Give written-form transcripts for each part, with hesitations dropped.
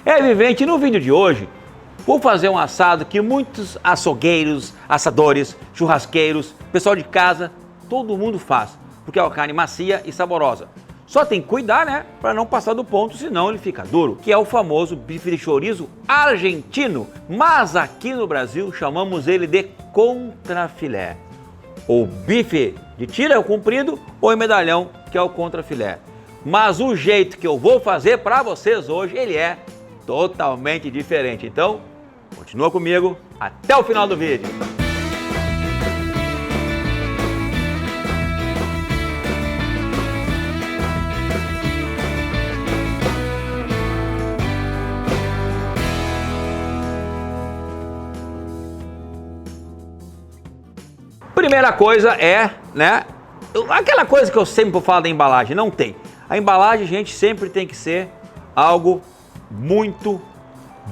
Vivente, no vídeo de hoje, vou fazer um assado que muitos açougueiros, assadores, churrasqueiros, pessoal de casa, todo mundo faz, porque é uma carne macia e saborosa. Só tem que cuidar, né, para não passar do ponto, senão ele fica duro, que é o famoso bife de chorizo argentino, mas aqui no Brasil chamamos ele de contrafilé. Ou bife de tira, é o comprido, ou em medalhão, que é o contrafilé. Mas o jeito que eu vou fazer para vocês hoje, ele é totalmente diferente. Então, continua comigo até o final do vídeo. Primeira coisa é, aquela coisa que eu sempre falo da embalagem, não tem. A embalagem, gente, sempre tem que ser algo muito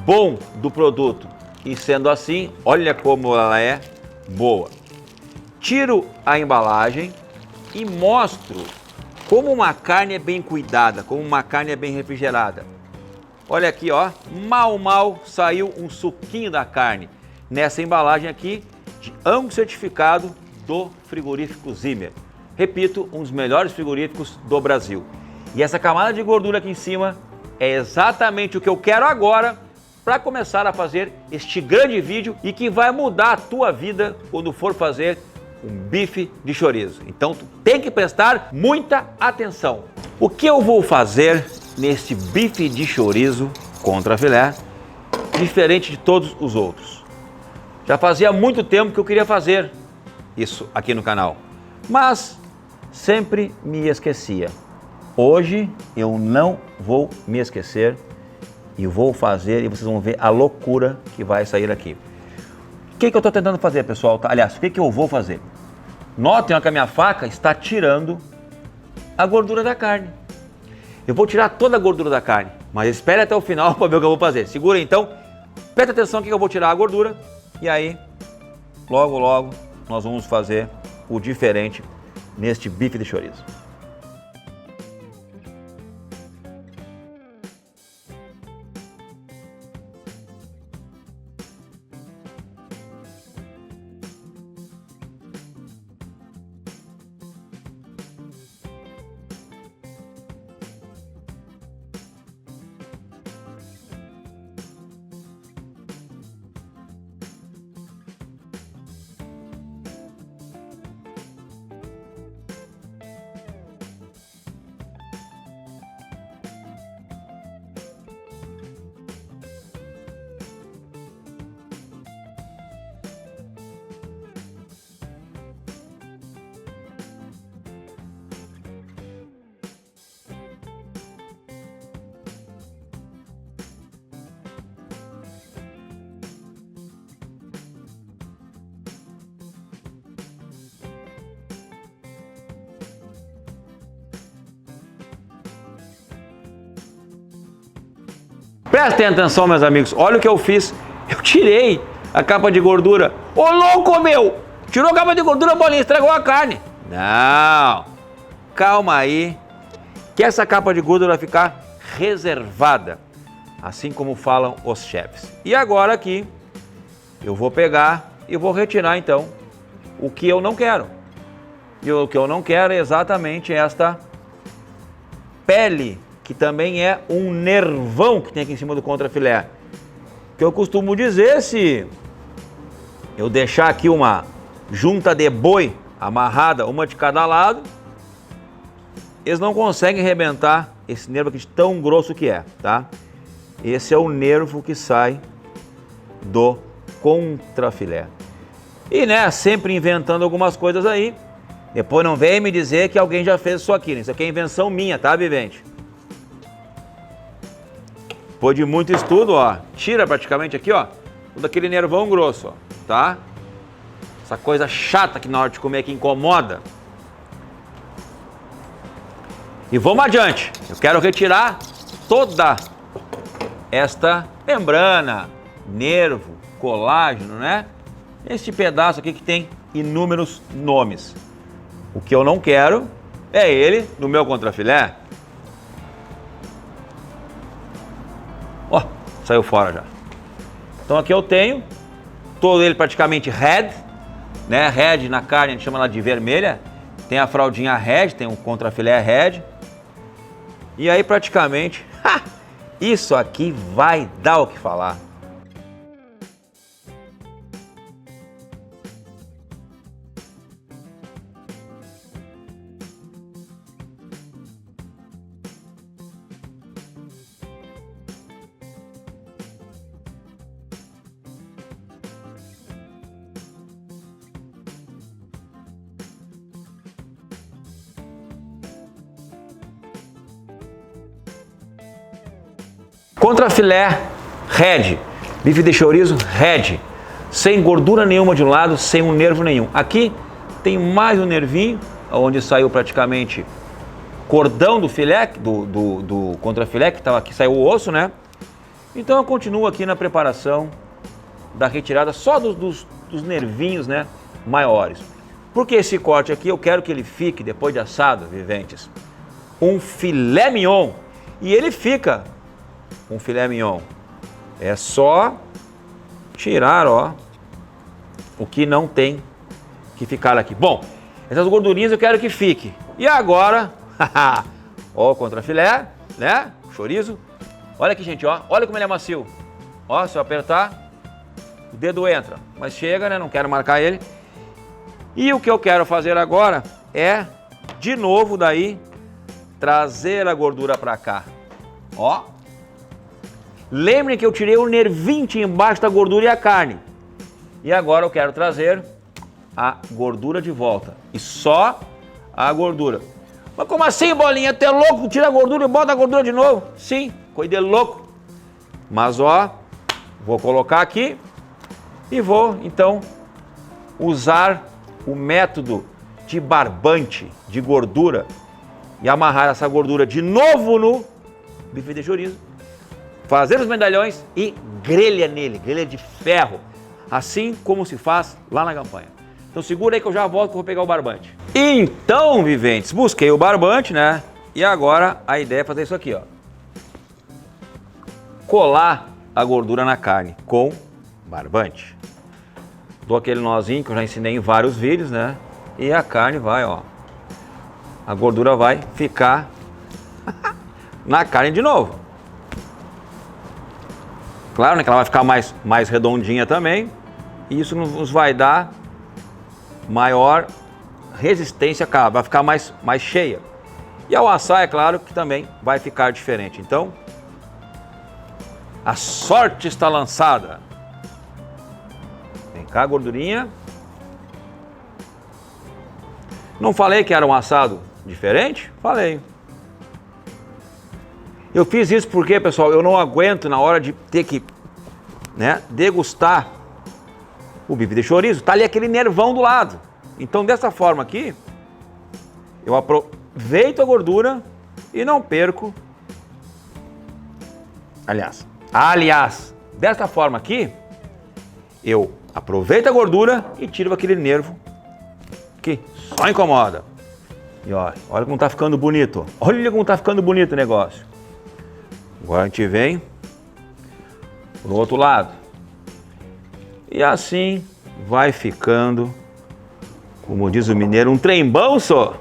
bom do produto. E sendo assim, olha como ela é boa. Tiro a embalagem e mostro como uma carne é bem cuidada, como uma carne é bem refrigerada. Olha aqui, ó, mal saiu um suquinho da carne nessa embalagem aqui de ângulo certificado do frigorífico Zimmer. Repito, um dos melhores frigoríficos do Brasil. E essa camada de gordura aqui em cima é exatamente o que eu quero agora para começar a fazer este grande vídeo e que vai mudar a tua vida quando for fazer um bife de chorizo. Então tu tem que prestar muita atenção. O que eu vou fazer neste bife de chorizo contra filé, diferente de todos os outros? Já fazia muito tempo que eu queria fazer isso aqui no canal, mas sempre me esquecia. Hoje eu não vou me esquecer e vou fazer e vocês vão ver a loucura que vai sair aqui. O que eu estou tentando fazer, pessoal? Aliás, o que eu vou fazer? Notem que a minha faca está tirando a gordura da carne. Eu vou tirar toda a gordura da carne, mas espere até o final para ver o que eu vou fazer. Segura então, presta atenção que eu vou tirar a gordura e aí, logo nós vamos fazer o diferente neste bife de chorizo. Prestem atenção, meus amigos, olha o que eu fiz. Eu tirei a capa de gordura. Ô louco, meu! Tirou a capa de gordura, bolinha, estragou a carne. Não, calma aí, que essa capa de gordura vai ficar reservada, assim como falam os chefes. E agora aqui, eu vou pegar e vou retirar então o que eu não quero. E o que eu não quero é exatamente esta pele, que também é um nervão que tem aqui em cima do contrafilé. Que eu costumo dizer, se eu deixar aqui uma junta de boi amarrada, uma de cada lado, eles não conseguem arrebentar esse nervo aqui de tão grosso que é, tá? Esse é o nervo que sai do contrafilé. E sempre inventando algumas coisas aí. Depois não vem me dizer que alguém já fez isso aqui, né? Isso aqui é invenção minha, tá, vivente? Depois de muito estudo, ó, tira praticamente aqui, ó, todo aquele nervão grosso, ó, tá? Essa coisa chata que na hora de comer que incomoda. E vamos adiante. Eu quero retirar toda esta membrana, nervo, colágeno, né? Este pedaço aqui que tem inúmeros nomes. O que eu não quero é ele no meu contrafilé. Ó, Saiu fora já. Então aqui eu tenho todo ele praticamente red, né? Red na carne a gente chama ela de vermelha. Tem a fraldinha red, tem um contrafilé red. E aí praticamente, isso aqui vai dar o que falar. Contrafilé red, bife de chorizo red, sem gordura nenhuma de um lado, sem um nervo nenhum. Aqui tem mais um nervinho, onde saiu praticamente cordão do filé, do contrafilé, que estava aqui, saiu o osso, né? Então eu continuo aqui na preparação da retirada só dos nervinhos, né, maiores. Porque esse corte aqui eu quero que ele fique, depois de assado, viventes, um filé mignon. E ele fica um filé mignon. É só tirar, ó, o que não tem que ficar aqui. Bom, essas gordurinhas eu quero que fique. E agora, ó, o contrafilé, né? Chorizo. Olha aqui, gente, ó. Olha como ele é macio. Ó, se eu apertar, o dedo entra. Mas chega, né? Não quero marcar ele. E o que eu quero fazer agora é, de novo daí, trazer a gordura para cá. Ó. Lembrem que eu tirei o nervinho embaixo da gordura e a carne. E agora eu quero trazer a gordura de volta. E só a gordura. Mas como assim, Bolinha? Tu é louco? Tira a gordura e bota a gordura de novo? Sim, coisa de louco. Mas ó, vou colocar aqui e vou então usar o método de barbante de gordura e amarrar essa gordura de novo no bife de chorizo. Fazer os medalhões e grelha nele, grelha de ferro, assim como se faz lá na campanha. Então segura aí que eu já volto que eu vou pegar o barbante. Então, viventes, busquei o barbante, né? E agora a ideia é fazer isso aqui, ó. Colar a gordura na carne com barbante. Dou aquele nozinho que eu já ensinei em vários vídeos, né? E a carne vai, ó. A gordura vai ficar na carne de novo. Claro, né, que ela vai ficar mais redondinha também. E isso nos vai dar maior resistência, vai ficar mais cheia. E ao assar, é claro que também vai ficar diferente. Então, a sorte está lançada. Vem cá, gordurinha. Não falei que era um assado diferente? Falei. Eu fiz isso porque, pessoal, eu não aguento na hora de ter que, né, degustar o bife de chorizo. Tá ali aquele nervão do lado. Então, dessa forma aqui, eu aproveito a gordura e não perco. Aliás, dessa forma aqui, eu aproveito a gordura e tiro aquele nervo que só incomoda. E ó, olha como tá ficando bonito. Olha como tá ficando bonito o negócio. Agora a gente vem pro outro lado. E assim vai ficando, como diz o mineiro, um trembão só.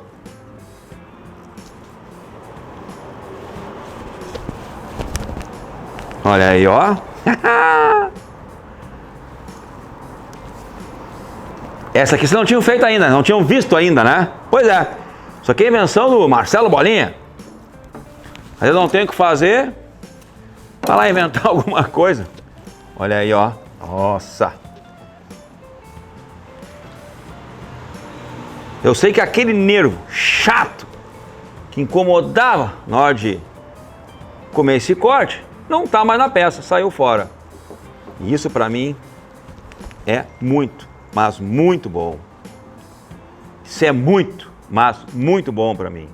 Olha aí, ó. Essa aqui vocês não tinham feito ainda, não tinham visto ainda, né? Pois é. Isso aqui é invenção do Marcelo Bolinha. Mas eu não tenho o que fazer. Vai lá inventar alguma coisa. Olha aí, ó. Nossa. Eu sei que aquele nervo chato que incomodava na hora de comer esse corte não tá mais na peça, saiu fora. E isso pra mim é muito, mas muito bom. Isso é muito, mas muito bom pra mim.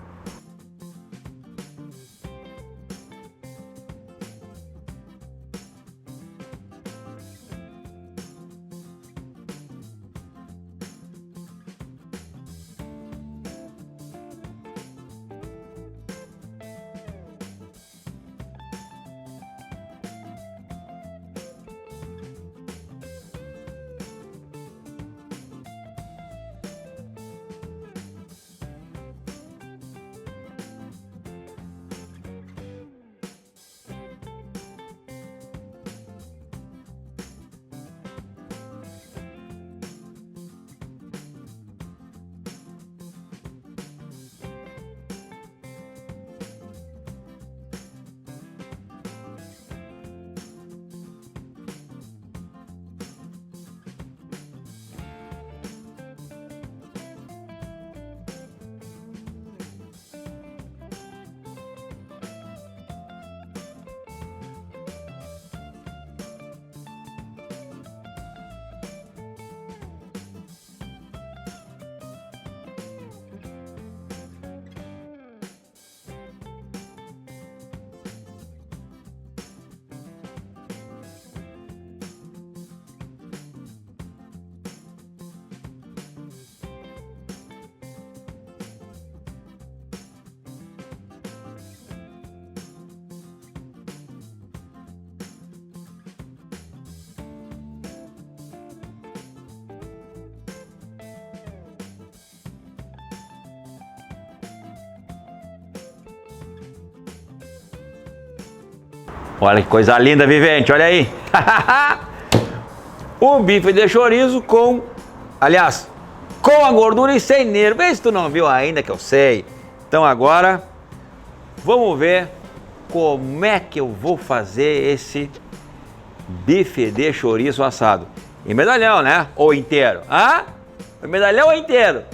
Olha que coisa linda, Vivente, olha aí. O bife de chorizo com, aliás, com a gordura e sem nervo. Vê se tu não viu ainda, que eu sei. Então agora, vamos ver como é que eu vou fazer esse bife de chouriço assado. Em medalhão, né? Ou inteiro? Hã? Em medalhão ou inteiro?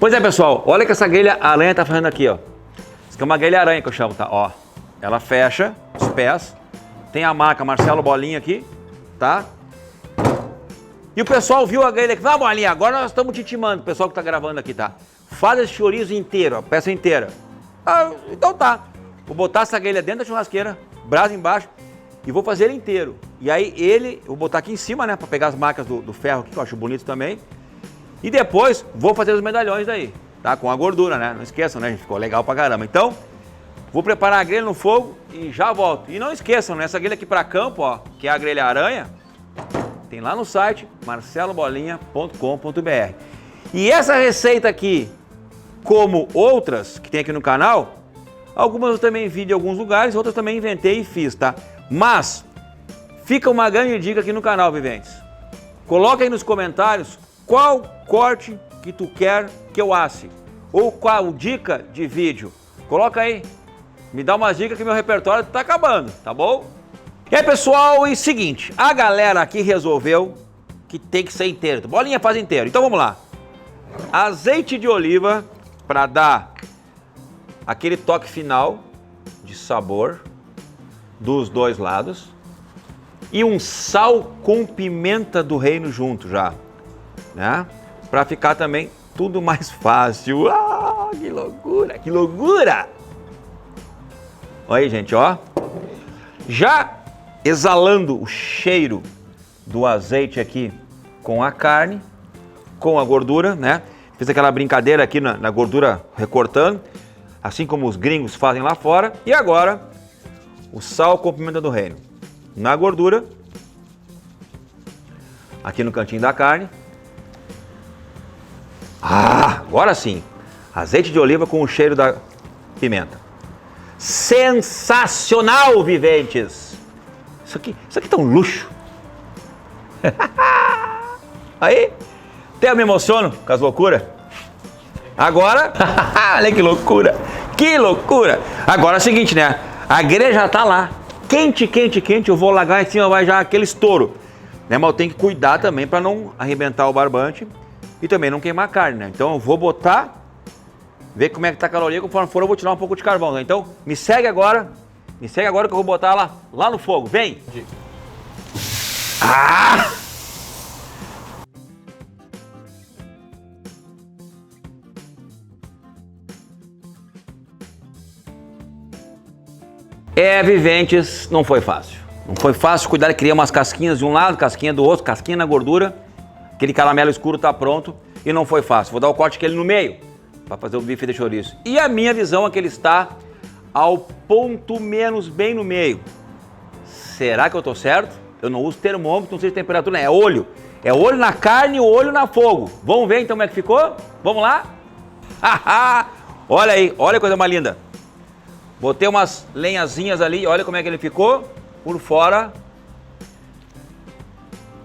Pois é, pessoal, olha que essa grelha aranha tá fazendo aqui, ó. Isso aqui é uma grelha aranha que eu chamo, tá? Ó, ela fecha os pés, tem a marca Marcelo Bolinha aqui, tá? E o pessoal viu a grelha aqui, ah, Bolinha, agora nós estamos te intimando, o pessoal que tá gravando aqui, tá? Faz esse chorizo inteiro, a peça inteira. Ah, então tá, vou botar essa grelha dentro da churrasqueira, brasa embaixo, e vou fazer ele inteiro. E aí vou botar aqui em cima, né, pra pegar as marcas do ferro aqui, que eu acho bonito também. E depois vou fazer os medalhões aí, tá? Com a gordura, né? Não esqueçam, né? Ficou legal pra caramba. Então, vou preparar a grelha no fogo e já volto. E não esqueçam, né? Essa grelha aqui pra campo, ó, que é a grelha aranha, tem lá no site marcelobolinha.com.br. E essa receita aqui, como outras que tem aqui no canal, algumas eu também vi de alguns lugares, outras também inventei e fiz, tá? Mas, fica uma grande dica aqui no canal, Viventes. Coloca aí nos comentários qual corte que tu quer que eu asse, ou qual dica de vídeo. Coloca aí, me dá umas dicas que meu repertório tá acabando, tá bom? E aí, pessoal, e seguinte, a galera aqui resolveu que tem que ser inteiro. Bolinha faz inteiro, então vamos lá. Azeite de oliva para dar aquele toque final de sabor dos dois lados e um sal com pimenta do reino junto já. Né? Para ficar também tudo mais fácil. Ah, que loucura, que loucura! Olha aí, gente, ó. Já exalando o cheiro do azeite aqui com a carne, com a gordura, né? Fiz aquela brincadeira aqui na gordura recortando, assim como os gringos fazem lá fora. E agora, o sal com pimenta do reino na gordura, aqui no cantinho da carne. Ah, agora sim, azeite de oliva com o cheiro da pimenta. Sensacional, Viventes! Isso aqui tá um luxo. Aí, até eu me emociono com as loucuras. Agora, olha que loucura, que loucura. Agora é o seguinte, né, a grelha já tá lá, quente, quente, quente, eu vou largar em cima, vai já aquele estouro. Né, mas eu tenho que cuidar também para não arrebentar o barbante. E também não queimar a carne, né? Então eu vou botar, ver como é que tá a caloria, conforme for eu vou tirar um pouco de carvão, né? Então me segue agora que eu vou botar lá no fogo, vem! Ah! Viventes, não foi fácil. Não foi fácil cuidar de criar umas casquinhas de um lado, casquinha do outro, casquinha na gordura. Aquele caramelo escuro tá pronto e não foi fácil. Vou dar o corte aquele no meio para fazer o bife de chouriço. E a minha visão é que ele está ao ponto menos bem no meio. Será que eu tô certo? Eu não uso termômetro, não sei de temperatura, é olho. É olho na carne e olho na fogo. Vamos ver então como é que ficou? Vamos lá? Olha aí, olha a coisa mais linda. Botei umas lenhazinhas ali, olha como é que ele ficou por fora.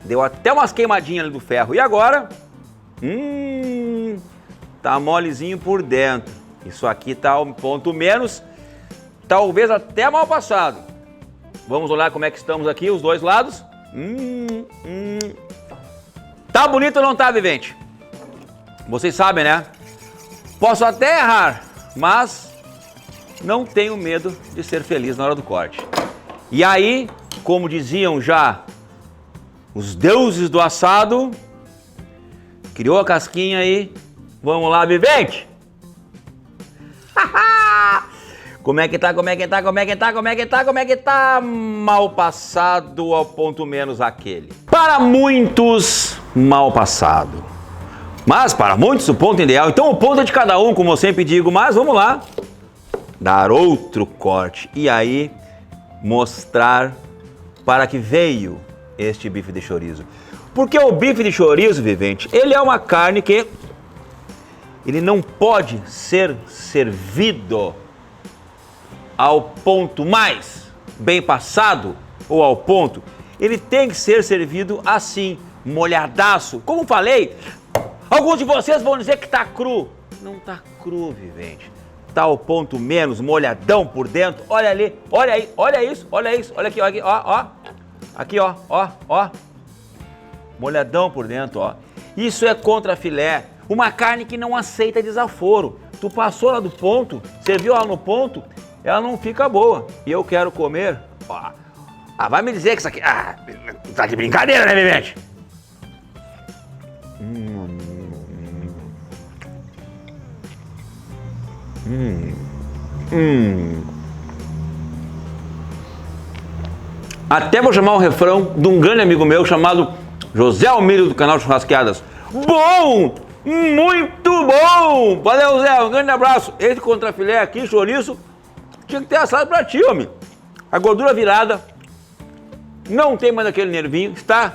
Deu até umas queimadinhas ali do ferro. E agora? Tá molezinho por dentro. Isso aqui tá um ponto menos, talvez até mal passado. Vamos olhar como é que estamos aqui, os dois lados. Tá bonito ou não tá, Vivente? Vocês sabem, né? Posso até errar, mas não tenho medo de ser feliz na hora do corte. E aí, como diziam já os deuses do assado, criou a casquinha aí, vamos lá, vivente! Como é que tá, como é que tá, como é que tá, como é que tá, como é que tá? Mal passado ao ponto menos aquele. Para muitos, mal passado. Mas para muitos o ponto ideal. Então o ponto é de cada um, como eu sempre digo, mas vamos lá. Dar outro corte e aí mostrar para que veio este bife de chorizo. Porque o bife de chorizo, vivente, ele é uma carne que ele não pode ser servido ao ponto mais bem passado ou ao ponto. Ele tem que ser servido assim, molhadaço. Como falei, alguns de vocês vão dizer que tá cru. Não tá cru, vivente. Tá ao ponto menos, molhadão por dentro. Olha ali, olha aí, olha isso, olha isso. Olha aqui, ó, aqui, ó. Aqui, ó. Molhadão por dentro, ó. Isso é contra filé. Uma carne que não aceita desaforo. Tu passou lá do ponto, serviu ela no ponto, ela não fica boa. E eu quero comer, ó. Ah, vai me dizer que isso aqui... Ah, tá de brincadeira, né, vivente? Até vou chamar o refrão de um grande amigo meu chamado José Almiro do canal Churrasqueadas. Bom! Muito bom! Valeu, Zé, um grande abraço. Esse contrafilé aqui, chouriço, tinha que ter assado pra ti, homem. A gordura virada, não tem mais aquele nervinho, está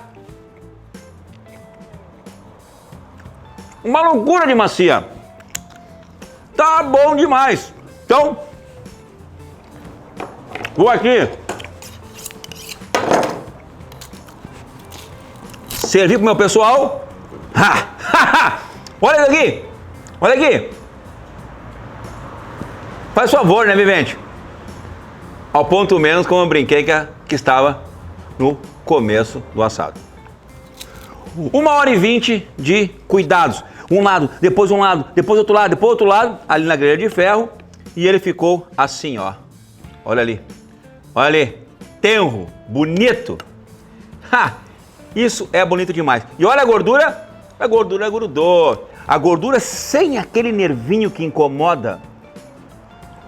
uma loucura de macia. Tá bom demais. Então, vou aqui servir pro meu pessoal. Olha aqui, olha aqui. Faz favor, né, vivente? Ao ponto menos, como eu brinquei que estava no começo do assado. 1h20 de cuidados. Um lado, depois outro lado, depois outro lado, ali na grelha de ferro. E ele ficou assim, ó. Olha ali. Olha ali. Tenro, bonito. Isso é bonito demais. E olha a gordura grudou. A gordura sem aquele nervinho que incomoda.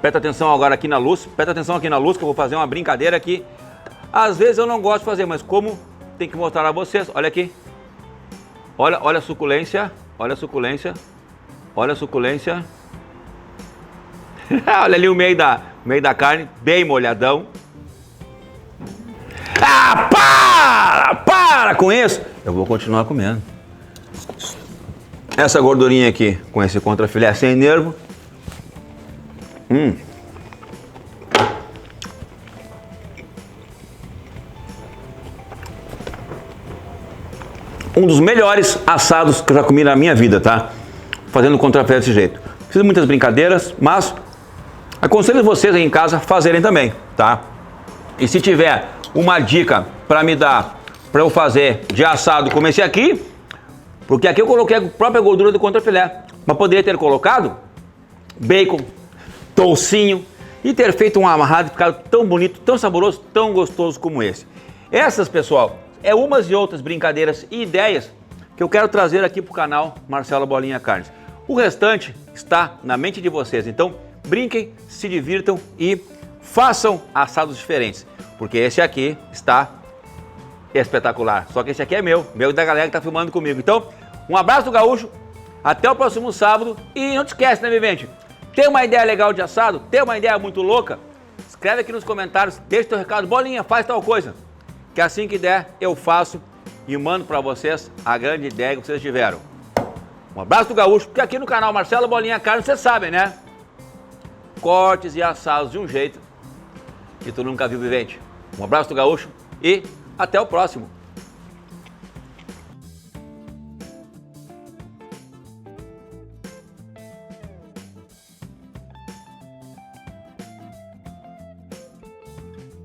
Presta atenção agora aqui na luz. Presta atenção aqui na luz que eu vou fazer uma brincadeira aqui. Às vezes eu não gosto de fazer, mas como tem que mostrar a vocês. Olha aqui. Olha a suculência. Olha a suculência. Olha a suculência. Olha ali o meio da carne, bem molhadão. Para com isso. Eu vou continuar comendo. Essa gordurinha aqui, com esse contrafilé sem nervo. Um dos melhores assados que eu já comi na minha vida, tá? Fazendo contrafilé desse jeito. Fiz muitas brincadeiras, mas aconselho vocês aí em casa a fazerem também, tá? E se tiver uma dica para me dar, para eu fazer de assado como esse aqui, porque aqui eu coloquei a própria gordura do contrafilé, mas poderia ter colocado bacon, toucinho e ter feito um amarrado e ficado tão bonito, tão saboroso, tão gostoso como esse. Essas, pessoal, é umas e outras brincadeiras e ideias que eu quero trazer aqui pro canal Marcelo Bolinha Carnes. O restante está na mente de vocês, então brinquem, se divirtam e façam assados diferentes, porque esse aqui está espetacular. Só que esse aqui é meu e da galera que tá filmando comigo. Então, um abraço do Gaúcho, até o próximo sábado e não te esquece, né, vivente? Tem uma ideia legal de assado? Tem uma ideia muito louca? Escreve aqui nos comentários, deixa teu recado, Bolinha, faz tal coisa, que assim que der eu faço e mando para vocês a grande ideia que vocês tiveram. Um abraço do Gaúcho, porque aqui no canal Marcelo Bolinha Carnes, vocês sabem, né? Cortes e assados de um jeito que tu nunca viu, vivente. Um abraço do Gaúcho e até o próximo.